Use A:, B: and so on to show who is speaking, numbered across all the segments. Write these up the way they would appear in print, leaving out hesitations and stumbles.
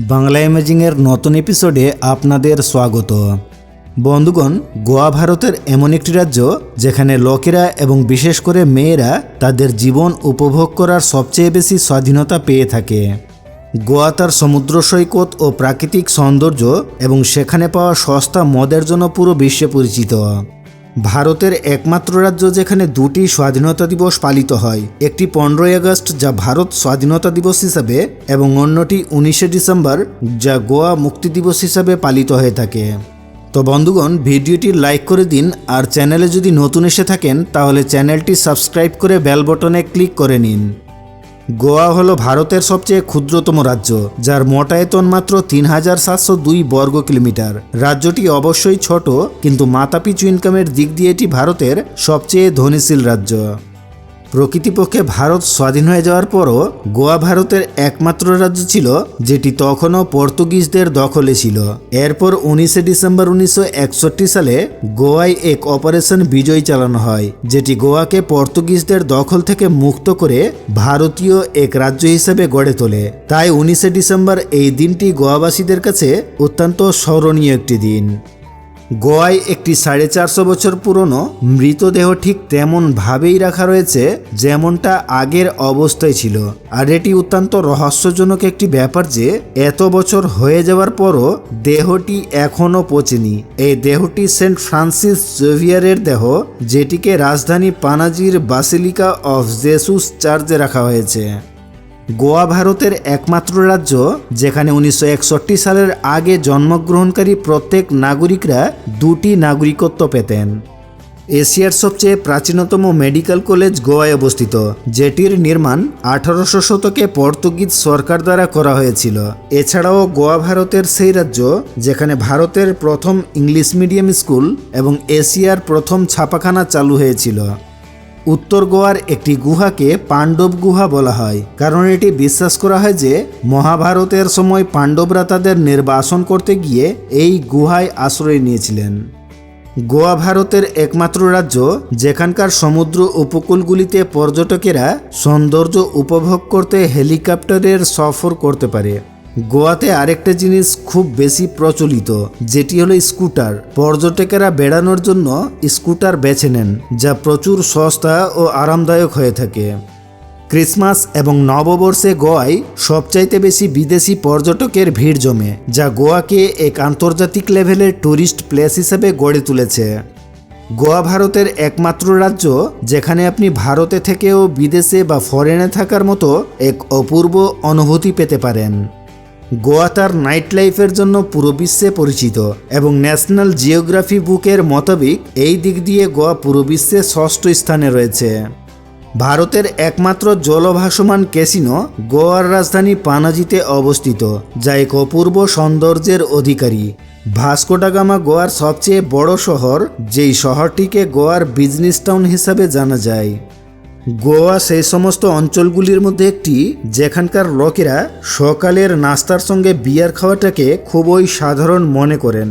A: বাংলা ইমেজিংয়ের নতুন এপিসোডে আপনাদের স্বাগত। বন্ধুগণ, গোয়া ভারতের এমন একটি রাজ্য যেখানে লোকেরা এবং বিশেষ করে মেয়েরা তাদের জীবন উপভোগ করার সবচেয়ে বেশি স্বাধীনতা পেয়ে থাকে। গোয়া তার সমুদ্র সৈকত ও প্রাকৃতিক সৌন্দর্য এবং সেখানে পাওয়া সস্তা মদের জন্য পুরো বিশ্বে পরিচিত। ভারতের একমাত্র রাজ্য যেখানে দুটি স্বাধীনতা দিবস পালিত হয়, একটি 15ই আগস্ট যা ভারত স্বাধীনতা দিবস হিসাবে এবং অন্যটি 19শে ডিসেম্বর যা গোয়া মুক্তি দিবস হিসাবে পালিত হয়ে থাকে। তো বন্ধুগণ, ভিডিওটি লাইক করে দিন, আর চ্যানেলে যদি নতুন এসে থাকেন তাহলে চ্যানেলটি সাবস্ক্রাইব করে বেল বটনে ক্লিক করে নিন। গোয়া হলো ভারতের সবচেয়ে ক্ষুদ্রতম রাজ্য, যার মোট আয়তন মাত্র 3702 বর্গ কিলোমিটার। রাজ্যটি অবশ্যই ছোট, কিন্তু মাথাপিছু ইনকামের দিক দিয়ে এটি ভারতের সবচেয়ে ধনীশীল রাজ্য। প্রকৃতপক্ষে ভারত স্বাধীন হয়ে যাওয়ার পরও গোয়া ভারতের একমাত্র রাজ্য ছিল যেটি তখনও পর্তুগিজদের দখলে ছিল। এরপর 19শে ডিসেম্বর 1961 সালে গোয়ায় এক অপারেশন বিজয় চালানো হয়, যেটি গোয়াকে পর্তুগিজদের দখল থেকে মুক্ত করে ভারতীয় এক রাজ্য হিসেবে গড়ে তোলে। তাই 19শে ডিসেম্বর এই দিনটি গোয়াবাসীদের কাছে অত্যন্ত স্মরণীয় একটি দিন। গোয়ায় একটি 450 বছর পুরনো মৃতদেহ ঠিক তেমনভাবেই রাখা রয়েছে যেমনটা আগের অবস্থায় ছিল। আর এটি অত্যন্ত রহস্যজনক একটি ব্যাপার যে এত বছর হয়ে যাওয়ার পরও দেহটি এখনও পচেনি। এই দেহটি সেন্ট ফ্রান্সিস জেভিয়ারের দেহ, যেটিকে রাজধানী পানাজির বাসিলিকা অফ জেসুস চার্চে রাখা হয়েছে। গোয়া ভারতের একমাত্র রাজ্য যেখানে 1961 সালের আগে জন্মগ্রহণকারী প্রত্যেক নাগরিকরা দুটি নাগরিকত্ব পেতেন। এশিয়ার সবচেয়ে প্রাচীনতম মেডিকেল কলেজ গোয়ায় অবস্থিত, যেটির নির্মাণ 1800 শতকে পর্তুগিজ সরকার দ্বারা করা হয়েছিল। এছাড়াও গোয়া ভারতের সেই রাজ্য যেখানে ভারতের প্রথম ইংলিশ মিডিয়াম স্কুল এবং এশিয়ার প্রথম ছাপাখানা চালু হয়েছিল। উত্তর গোয়ার একটি গুহাকে পাণ্ডব গুহা বলা হয়, কারণ এটি বিশ্বাস করা হয় যে মহাভারতের সময় পাণ্ডবরা তাদের নির্বাসন করতে গিয়ে এই গুহায় আশ্রয় নিয়েছিলেন। গোয়া ভারতের একমাত্র রাজ্য যেখানকার সমুদ্র উপকূলগুলিতে পর্যটকেরা সৌন্দর্য উপভোগ করতে হেলিকপ্টারের সফর করতে পারে। গোয়াতে আরেকটা জিনিস খুব বেশি প্রচলিত, যেটি হলো স্কুটার। পর্যটকেরা বেড়ানোর জন্য স্কুটার বেছে নেন, যা প্রচুর সস্তা ও আরামদায়ক হয়ে থাকে। ক্রিসমাস এবং নববর্ষে গোয়ায় সবচাইতে বেশি বিদেশি পর্যটকের ভিড় জমে, যা গোয়াকে এক আন্তর্জাতিক লেভেলের ট্যুরিস্ট প্লেস হিসেবে গড়ে তুলেছে। গোয়া ভারতের একমাত্র রাজ্য যেখানে আপনি ভারতে থেকেও বিদেশে বা ফরেনে থাকার মতো এক অপূর্ব অনুভূতি পেতে পারেন। গোয়া তার নাইট লাইফের জন্য পুরো বিশ্বে পরিচিত এবং ন্যাশনাল জিওগ্রাফি বুকের মোতাবেক এই দিক দিয়ে গোয়া পুরো বিশ্বে 6ষ্ঠ স্থানে রয়েছে। ভারতের একমাত্র জলভাসমান ক্যাসিনো গোয়ার রাজধানী পানাজিতে অবস্থিত, যা এক অপূর্ব সৌন্দর্যের অধিকারী। ভাস্কো ডা গামা গোয়ার সবচেয়ে বড় শহর, যেই শহরটিকে গোয়ার বিজনেস টাউন হিসাবে জানা যায়। গোয়া সেই সমস্ত অঞ্চলগুলির মধ্যে একটি যেখানকার লোকেরা সকালের নাস্তার সঙ্গে বিয়ার খাওয়াটাকে খুবই সাধারণ মনে করেন।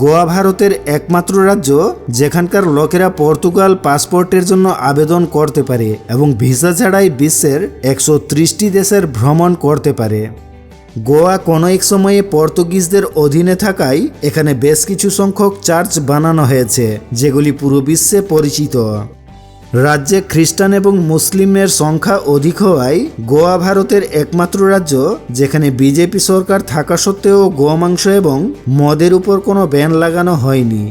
A: গোয়া ভারতের একমাত্র রাজ্য যেখানকার লোকেরা পর্তুগাল পাসপোর্টের জন্য আবেদন করতে পারে এবং ভিসা ছাড়াই বিশ্বের 130টি দেশের ভ্রমণ করতে পারে। গোয়া কোনো এক সময়ে পর্তুগিজদের অধীনে থাকায় এখানে বেশ কিছু সংখ্যক চার্চ বানানো হয়েছে, যেগুলি পুরো বিশ্বে পরিচিত। রাজ্যে খ্রিস্টান এবং মুসলিমের সংখ্যা অধিক হওয়ায় গোয়া ভারতের একমাত্র রাজ্য যেখানে বিজেপি সরকার থাকা সত্ত্বেও গোমাংস এবং মদের উপর কোনো ব্যান লাগানো হয়নি।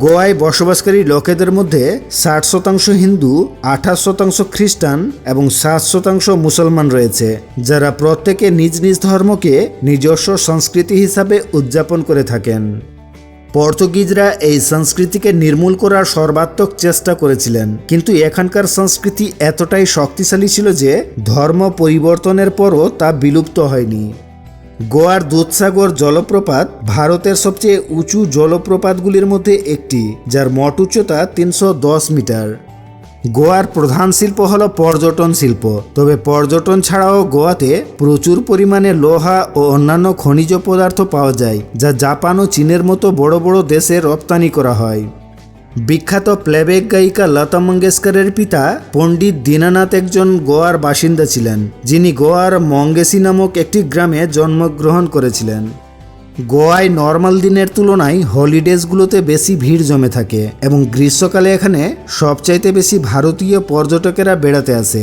A: গোয়ায় বসবাসকারী লোকেদের মধ্যে 60% হিন্দু, 28% খ্রিস্টান এবং 7% মুসলমান রয়েছে, যারা প্রত্যেকে নিজ নিজ ধর্মকে নিজস্ব সংস্কৃতি হিসাবে উদযাপন করে থাকেন। পর্তুগিজরা এই সংস্কৃতিকে নির্মূল করার সর্বাত্মক চেষ্টা করেছিলেন, কিন্তু এখানকার সংস্কৃতি এতটাই শক্তিশালী ছিল যে ধর্ম পরিবর্তনের পরও তা বিলুপ্ত হয়নি। গোয়ার দুধসাগর জলপ্রপাত ভারতের সবচেয়ে উঁচু জলপ্রপাতগুলির মধ্যে একটি, যার মোট উচ্চতা 310 মিটার। গোয়ার প্রধান শিল্প হলো পর্যটন শিল্প, তবে পর্যটন ছাড়াও গোয়াতে প্রচুর পরিমাণে লোহা ও অন্যান্য খনিজ পদার্থ পাওয়া যায়, যা জাপান ও চীনের মতো বড় বড় দেশে রপ্তানি করা হয়। বিখ্যাত প্লেব্যাক গায়িকা লতা মঙ্গেশকরের পিতা পণ্ডিত দীনানাথ একজন গোয়ার বাসিন্দা ছিলেন, যিনি গোয়ার মঙ্গেসি নামক একটি গ্রামে জন্মগ্রহণ করেছিলেন। গোয়ায় নর্মাল দিনের তুলনায় হলিডেজগুলোতে বেশি ভিড় জমে থাকে এবং গ্রীষ্মকালে এখানে সবচাইতে বেশি ভারতীয় পর্যটকেরা বেড়াতে আসে।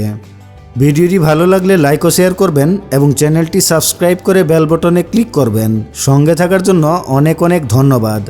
A: ভিডিওটি ভালো লাগলে লাইক ও শেয়ার করবেন এবং চ্যানেলটি সাবস্ক্রাইব করে বেল বটনে ক্লিক করবেন। সঙ্গে থাকার জন্য অনেক অনেক ধন্যবাদ।